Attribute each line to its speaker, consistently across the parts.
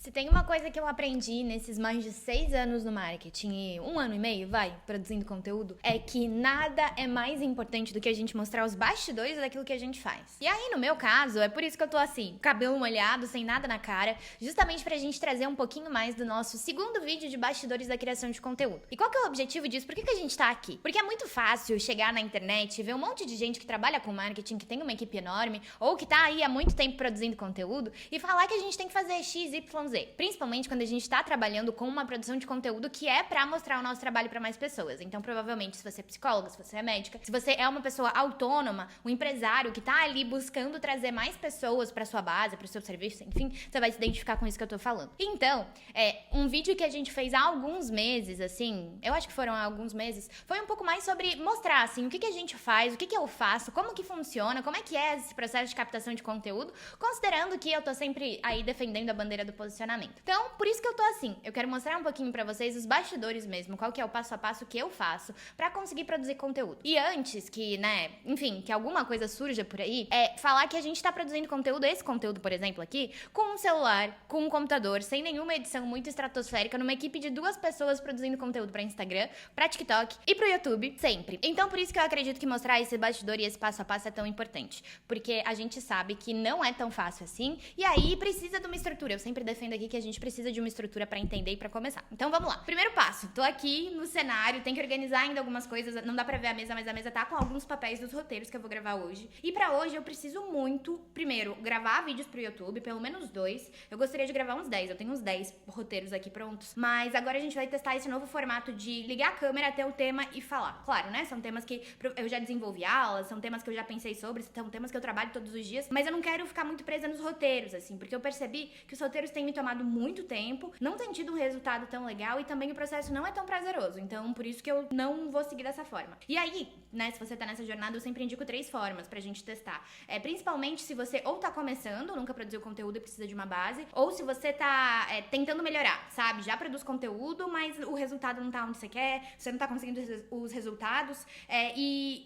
Speaker 1: Se tem uma coisa que eu aprendi nesses mais de 6 anos no marketing e 1 ano e meio, produzindo conteúdo, é que nada é mais importante do que a gente mostrar os bastidores daquilo que a gente faz. E aí, no meu caso, é por isso que eu tô assim, cabelo molhado, sem nada na cara, justamente pra gente trazer um pouquinho mais do nosso segundo vídeo de bastidores da criação de conteúdo. E qual que é o objetivo disso? Por que a gente tá aqui? Porque é muito fácil chegar na internet e ver um monte de gente que trabalha com marketing, que tem uma equipe enorme, ou que tá aí há muito tempo produzindo conteúdo, e falar que a gente tem que fazer X, Y, Z. Principalmente quando a gente tá trabalhando com uma produção de conteúdo que é pra mostrar o nosso trabalho pra mais pessoas. Então, provavelmente, se você é psicóloga, se você é médica, se você é uma pessoa autônoma, um empresário que tá ali buscando trazer mais pessoas pra sua base, pro seu serviço, enfim, você vai se identificar com isso que eu tô falando. Então, um vídeo que a gente fez há alguns meses, assim, eu acho que foram há alguns meses, foi um pouco mais sobre mostrar, assim, o que a gente faz, o que eu faço, como que funciona, como é que é esse processo de captação de conteúdo, considerando que eu tô sempre aí defendendo a bandeira do posicionamento. Então, por isso que eu tô assim, eu quero mostrar um pouquinho pra vocês os bastidores mesmo, qual que é o passo a passo que eu faço pra conseguir produzir conteúdo. E antes que, né, enfim, que alguma coisa surja por aí, falar que a gente tá produzindo conteúdo, esse conteúdo, por exemplo, aqui, com um celular, com um computador, sem nenhuma edição muito estratosférica, numa equipe de 2 pessoas produzindo conteúdo pra Instagram, pra TikTok e pro YouTube, sempre. Então, por isso que eu acredito que mostrar esse bastidor e esse passo a passo é tão importante, porque a gente sabe que não é tão fácil assim, e aí precisa de uma estrutura. Eu sempre defendo aqui que a gente precisa de uma estrutura pra entender e pra começar. Então, vamos lá. Primeiro passo, tô aqui no cenário, tem que organizar ainda algumas coisas, não dá pra ver a mesa, mas a mesa tá com alguns papéis dos roteiros que eu vou gravar hoje. E pra hoje eu preciso muito, primeiro, gravar vídeos pro YouTube, pelo menos 2. Eu gostaria de gravar uns 10, eu tenho uns 10 roteiros aqui prontos. Mas agora a gente vai testar esse novo formato de ligar a câmera, ter o tema e falar. Claro, né? São temas que eu já desenvolvi aulas, são temas que eu já pensei sobre, são temas que eu trabalho todos os dias, mas eu não quero ficar muito presa nos roteiros, assim, porque eu percebi que os roteiros têm me tomado muito tempo, não tem tido um resultado tão legal e também o processo não é tão prazeroso. Então, por isso que eu não vou seguir dessa forma. E aí, né, se você tá nessa jornada, eu sempre indico 3 formas pra gente testar. Principalmente se você ou tá começando, nunca produziu conteúdo e precisa de uma base, ou se você tá tentando melhorar, sabe? Já produz conteúdo, mas o resultado não tá onde você quer, você não tá conseguindo os resultados,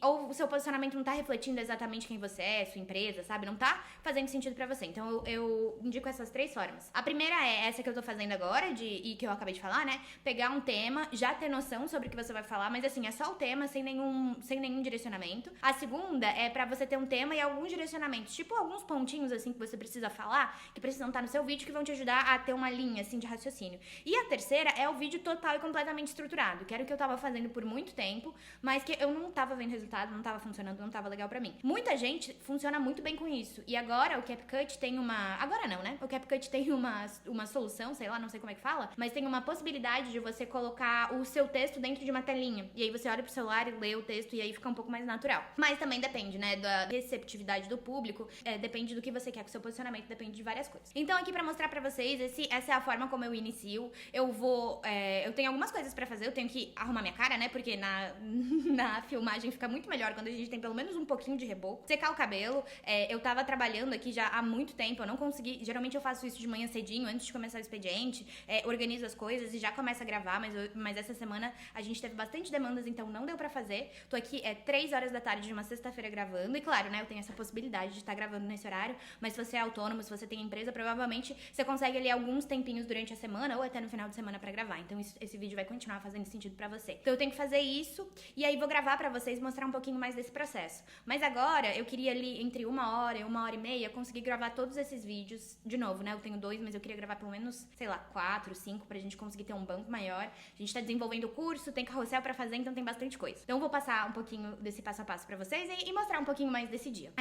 Speaker 1: ou o seu posicionamento não tá refletindo exatamente quem você é, sua empresa, sabe? Não tá fazendo sentido pra você. Então, eu indico essas 3 formas. A primeira é essa que eu tô fazendo agora, e que eu acabei de falar, né? Pegar um tema, já ter noção sobre o que você vai falar, mas assim, é só o tema, sem nenhum direcionamento. A segunda é pra você ter um tema e alguns direcionamentos, tipo alguns pontinhos, assim, que você precisa falar, que precisam estar no seu vídeo, que vão te ajudar a ter uma linha, assim, de raciocínio. E a terceira é o vídeo total e completamente estruturado, que era o que eu tava fazendo por muito tempo, mas que eu não tava vendo resultado, não tava funcionando, não tava legal pra mim. Muita gente funciona muito bem com isso. E agora o CapCut tem uma... Agora não, né? O CapCut tem uma solução, sei lá, não sei como é que fala, mas tem uma possibilidade de você colocar o seu texto dentro de uma telinha. E aí você olha pro celular e lê o texto e aí fica um pouco mais natural. Mas também depende, né, da receptividade do público, depende do que você quer com o seu posicionamento, depende de várias coisas. Então aqui pra mostrar pra vocês, essa é a forma como eu inicio. Eu tenho algumas coisas pra fazer, eu tenho que arrumar minha cara, né, porque na filmagem fica muito melhor quando a gente tem pelo menos um pouquinho de reboco. Secar o cabelo, eu tava trabalhando aqui já há muito tempo, eu não consegui, geralmente eu faço isso de manhã cedinho, antes de começar o expediente, organizo as coisas e já começo a gravar, mas essa semana a gente teve bastante demandas, então não deu pra fazer. Tô aqui 3 horas da tarde de uma sexta-feira gravando, e claro, né, eu tenho essa possibilidade de estar gravando nesse horário, mas se você é autônomo, se você tem empresa, provavelmente você consegue ali alguns tempinhos durante a semana ou até no final de semana pra gravar, então esse vídeo vai continuar fazendo sentido pra você. Então eu tenho que fazer isso, e aí vou gravar pra vocês, mostrar um pouquinho mais desse processo. Mas agora, eu queria ali, entre 1 hora e 1 hora e meia, conseguir gravar todos esses vídeos, de novo, né, eu tenho 2, mas eu queria gravar pelo menos, sei lá, 4, 5, pra gente conseguir ter um banco maior. A gente tá desenvolvendo o curso, tem carrossel pra fazer, então tem bastante coisa. Então eu vou passar um pouquinho desse passo a passo pra vocês e mostrar um pouquinho mais desse dia.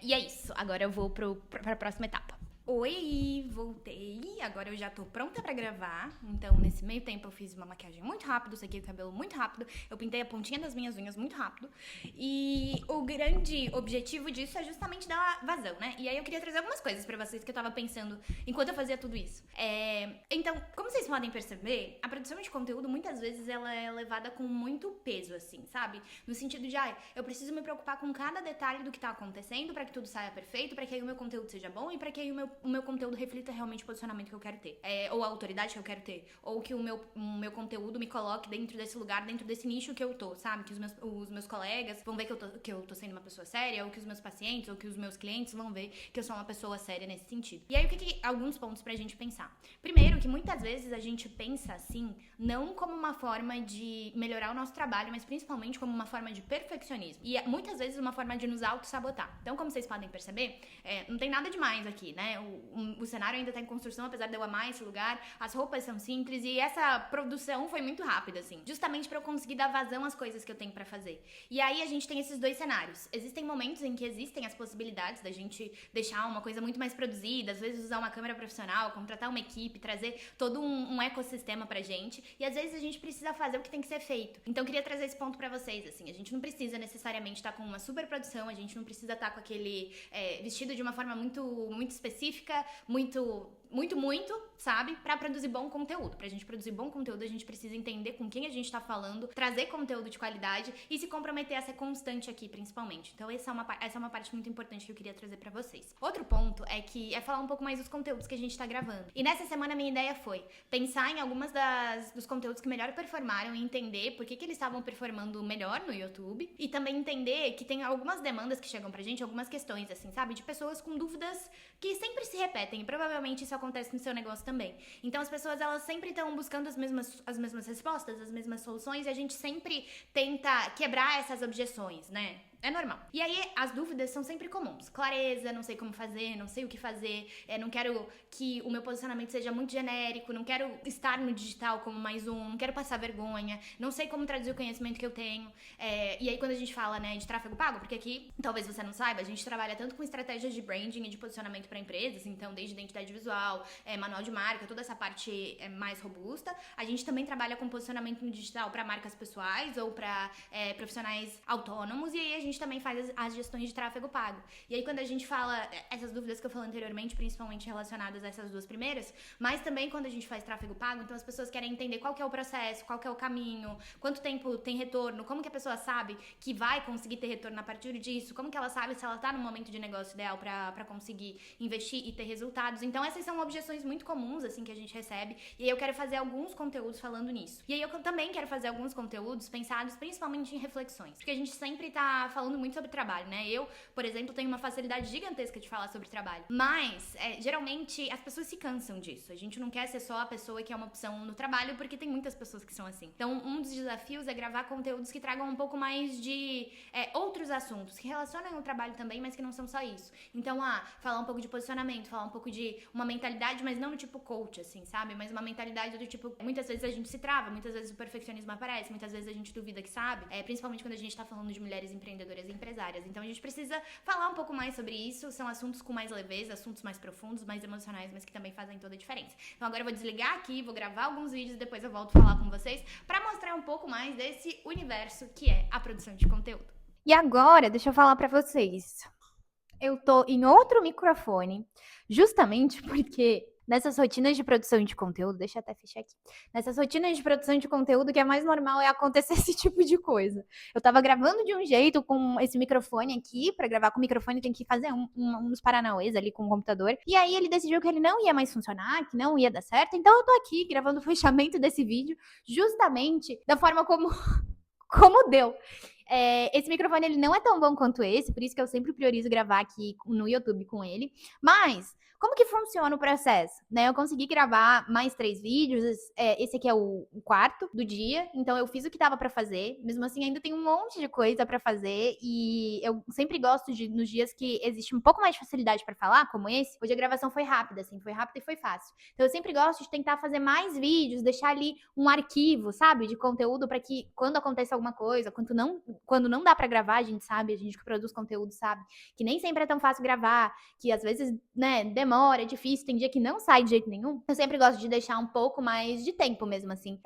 Speaker 1: E é isso, agora eu vou pra próxima etapa. Oi, voltei. Agora eu já tô pronta pra gravar. Então, nesse meio tempo, eu fiz uma maquiagem muito rápido, sequei o cabelo muito rápido, eu pintei a pontinha das minhas unhas muito rápido. E o grande objetivo disso é justamente dar vazão, né? E aí eu queria trazer algumas coisas pra vocês que eu tava pensando enquanto eu fazia tudo isso. Então, como vocês podem perceber, a produção de conteúdo, muitas vezes, ela é levada com muito peso, assim, sabe? No sentido de, eu preciso me preocupar com cada detalhe do que tá acontecendo pra que tudo saia perfeito, pra que aí o meu conteúdo seja bom e pra que aí o meu conteúdo reflita realmente o posicionamento que eu quero ter, ou a autoridade que eu quero ter, ou que o meu conteúdo me coloque dentro desse lugar, dentro desse nicho que eu tô, sabe? Que os meus colegas vão ver que eu tô sendo uma pessoa séria, ou que os meus pacientes, ou que os meus clientes vão ver que eu sou uma pessoa séria nesse sentido. E aí, alguns pontos pra gente pensar. Primeiro, que muitas vezes a gente pensa assim, não como uma forma de melhorar o nosso trabalho, mas principalmente como uma forma de perfeccionismo. E muitas vezes uma forma de nos auto-sabotar. Então, como vocês podem perceber, não tem nada demais aqui, né? O cenário ainda tá em construção, apesar de eu amar esse lugar. As roupas são simples e essa produção foi muito rápida, assim. Justamente pra eu conseguir dar vazão às coisas que eu tenho pra fazer. E aí a gente tem esses dois cenários. Existem momentos em que existem as possibilidades da gente deixar uma coisa muito mais produzida, às vezes usar uma câmera profissional, contratar uma equipe, trazer todo um ecossistema pra gente. E às vezes a gente precisa fazer o que tem que ser feito. Então eu queria trazer esse ponto pra vocês, assim. A gente não precisa necessariamente estar com uma super produção, a gente não precisa estar com aquele vestido de uma forma muito específica, muito, sabe? Pra produzir bom conteúdo. Pra gente produzir bom conteúdo, a gente precisa entender com quem a gente tá falando, trazer conteúdo de qualidade e se comprometer a ser constante aqui, principalmente. Então essa é uma parte muito importante que eu queria trazer pra vocês. Outro ponto é falar um pouco mais dos conteúdos que a gente tá gravando. E nessa semana a minha ideia foi pensar em algumas dos conteúdos que melhor performaram e entender por que eles estavam performando melhor no YouTube. E também entender que tem algumas demandas que chegam pra gente, algumas questões, assim, sabe? De pessoas com dúvidas que sempre se repetem. E provavelmente isso acontece no seu negócio também. Então as pessoas, elas sempre estão buscando as mesmas respostas, as mesmas soluções, e a gente sempre tenta quebrar essas objeções, né? É normal. E aí, as dúvidas são sempre comuns. Clareza, não sei como fazer, não sei o que fazer, não quero que o meu posicionamento seja muito genérico, não quero estar no digital como mais não quero passar vergonha, não sei como traduzir o conhecimento que eu tenho. E aí, quando a gente fala, né, de tráfego pago, porque aqui, talvez você não saiba, a gente trabalha tanto com estratégias de branding e de posicionamento para empresas, então, desde identidade visual, manual de marca, toda essa parte mais robusta. A gente também trabalha com posicionamento no digital para marcas pessoais ou para profissionais autônomos, e aí a gente também faz as gestões de tráfego pago. E aí, quando a gente fala essas dúvidas que eu falei anteriormente, principalmente relacionadas a essas duas primeiras, mas também quando a gente faz tráfego pago, então as pessoas querem entender qual que é o processo, qual que é o caminho, quanto tempo tem retorno, como que a pessoa sabe que vai conseguir ter retorno a partir disso, como que ela sabe se ela tá no momento de negócio ideal pra conseguir investir e ter resultados. Então, essas são objeções muito comuns, assim, que a gente recebe, e aí eu quero fazer alguns conteúdos falando nisso. E aí eu também quero fazer alguns conteúdos pensados principalmente em reflexões, porque a gente sempre tá falando muito sobre trabalho, né? Eu, por exemplo, tenho uma facilidade gigantesca de falar sobre trabalho, mas geralmente as pessoas se cansam disso. A gente não quer ser só a pessoa que é uma opção no trabalho, porque tem muitas pessoas que são assim. Então, um dos desafios é gravar conteúdos que tragam um pouco mais de outros assuntos, que relacionam o trabalho também, mas que não são só isso. Então, falar um pouco de posicionamento, falar um pouco de uma mentalidade, mas não no tipo coach, assim, sabe? Mas uma mentalidade do tipo, muitas vezes a gente se trava, muitas vezes o perfeccionismo aparece, muitas vezes a gente duvida que sabe, principalmente quando a gente tá falando de mulheres empreendedoras e empresárias. Então a gente precisa falar um pouco mais sobre isso, são assuntos com mais leveza, assuntos mais profundos, mais emocionais, mas que também fazem toda a diferença. Então agora eu vou desligar aqui, vou gravar alguns vídeos e depois eu volto a falar com vocês pra mostrar um pouco mais desse universo que é a produção de conteúdo. E agora, deixa eu falar pra vocês. Eu tô em outro microfone, justamente porque nessas rotinas de produção de conteúdo, deixa eu até fechar aqui. Nessas rotinas de produção de conteúdo, o que é mais normal é acontecer esse tipo de coisa. Eu tava gravando de um jeito com esse microfone aqui, pra gravar com o microfone tem que fazer uns paranauês ali com o computador. E aí ele decidiu que ele não ia mais funcionar, que não ia dar certo. Então eu tô aqui gravando o fechamento desse vídeo, justamente da forma como deu. Esse microfone ele não é tão bom quanto esse, por isso que eu sempre priorizo gravar aqui no YouTube com ele. Mas como que funciona o processo? Né? Eu consegui gravar mais 3 vídeos, esse aqui é o quarto do dia, então eu fiz o que dava pra fazer. Mesmo assim, ainda tem um monte de coisa pra fazer e eu sempre gosto nos dias que existe um pouco mais de facilidade pra falar, como esse. Hoje a gravação foi rápida, assim, foi rápida e foi fácil. Então eu sempre gosto de tentar fazer mais vídeos, deixar ali um arquivo, sabe, de conteúdo pra que quando acontece alguma coisa, quando não dá pra gravar, a gente sabe, a gente que produz conteúdo sabe, que nem sempre é tão fácil gravar, que às vezes, né, demora, é difícil, tem dia que não sai de jeito nenhum. Eu sempre gosto de deixar um pouco mais de tempo mesmo, assim,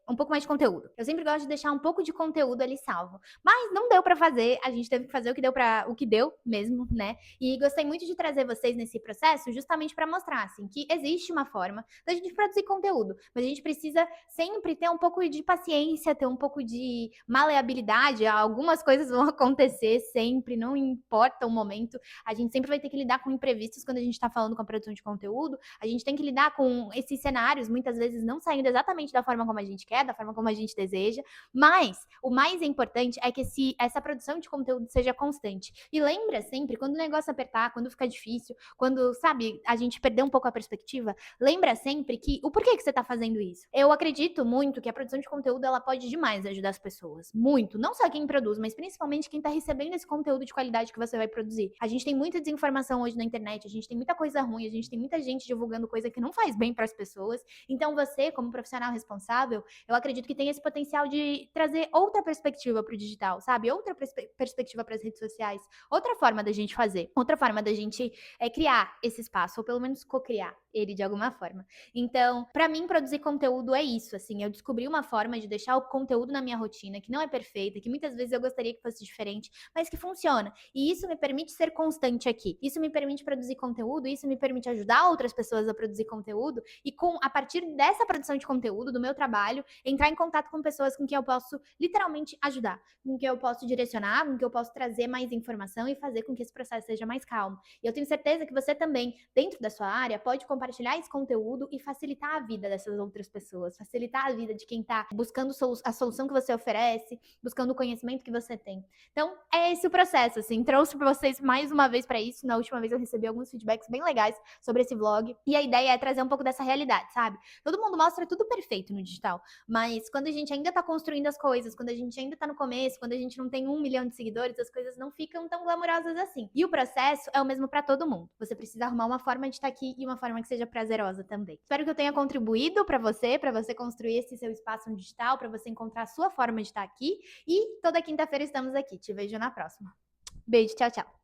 Speaker 1: um pouco mais de conteúdo. Eu sempre gosto de deixar um pouco de conteúdo ali salvo. Mas não deu pra fazer, a gente teve que fazer o que deu mesmo, né? E gostei muito de trazer vocês nesse processo justamente pra mostrar, assim, que existe uma forma da gente produzir conteúdo, mas a gente precisa sempre ter um pouco de paciência, ter um pouco de maleabilidade. Algumas coisas vão acontecer sempre, não importa o momento. A gente sempre vai ter que lidar com imprevistos quando a gente tá falando com a produção de conteúdo. A gente tem que lidar com esses cenários, muitas vezes não saindo exatamente da forma como a gente quer. quer, da forma como a gente deseja, mas o mais importante é que essa produção de conteúdo seja constante. E lembra sempre, quando o negócio apertar, quando ficar difícil, quando, sabe, a gente perder um pouco a perspectiva, lembra sempre que o porquê que você tá fazendo isso. Eu acredito muito que a produção de conteúdo, ela pode demais ajudar as pessoas. Muito. Não só quem produz, mas principalmente quem tá recebendo esse conteúdo de qualidade que você vai produzir. A gente tem muita desinformação hoje na internet, a gente tem muita coisa ruim, a gente tem muita gente divulgando coisa que não faz bem para as pessoas. Então você, como profissional responsável, eu acredito que tem esse potencial de trazer outra perspectiva pro digital, sabe? Outra perspectiva para as redes sociais, outra forma da gente fazer, outra forma da gente criar esse espaço, ou pelo menos co-criar ele de alguma forma. Então, para mim, produzir conteúdo é isso, assim, eu descobri uma forma de deixar o conteúdo na minha rotina, que não é perfeita, que muitas vezes eu gostaria que fosse diferente, mas que funciona. E isso me permite ser constante aqui. Isso me permite produzir conteúdo, isso me permite ajudar outras pessoas a produzir conteúdo e a partir dessa produção de conteúdo, do meu trabalho, entrar em contato com pessoas com quem eu posso literalmente ajudar, com quem eu posso direcionar, com quem eu posso trazer mais informação e fazer com que esse processo seja mais calmo. E eu tenho certeza que você também, dentro da sua área, pode compartilhar esse conteúdo e facilitar a vida dessas outras pessoas, facilitar a vida de quem está buscando a solução que você oferece, buscando o conhecimento que você tem. Então, é esse o processo, assim, trouxe para vocês mais uma vez para isso. Na última vez eu recebi alguns feedbacks bem legais sobre esse vlog, e a ideia é trazer um pouco dessa realidade, sabe? Todo mundo mostra tudo perfeito no digital, mas quando a gente ainda tá construindo as coisas, quando a gente ainda tá no começo, quando a gente não tem 1 milhão de seguidores, as coisas não ficam tão glamourosas assim. E o processo é o mesmo para todo mundo. Você precisa arrumar uma forma de estar aqui e uma forma que seja prazerosa também. Espero que eu tenha contribuído para você construir esse seu espaço no digital, para você encontrar a sua forma de estar aqui. E toda quinta-feira estamos aqui. Te vejo na próxima. Beijo, tchau, tchau.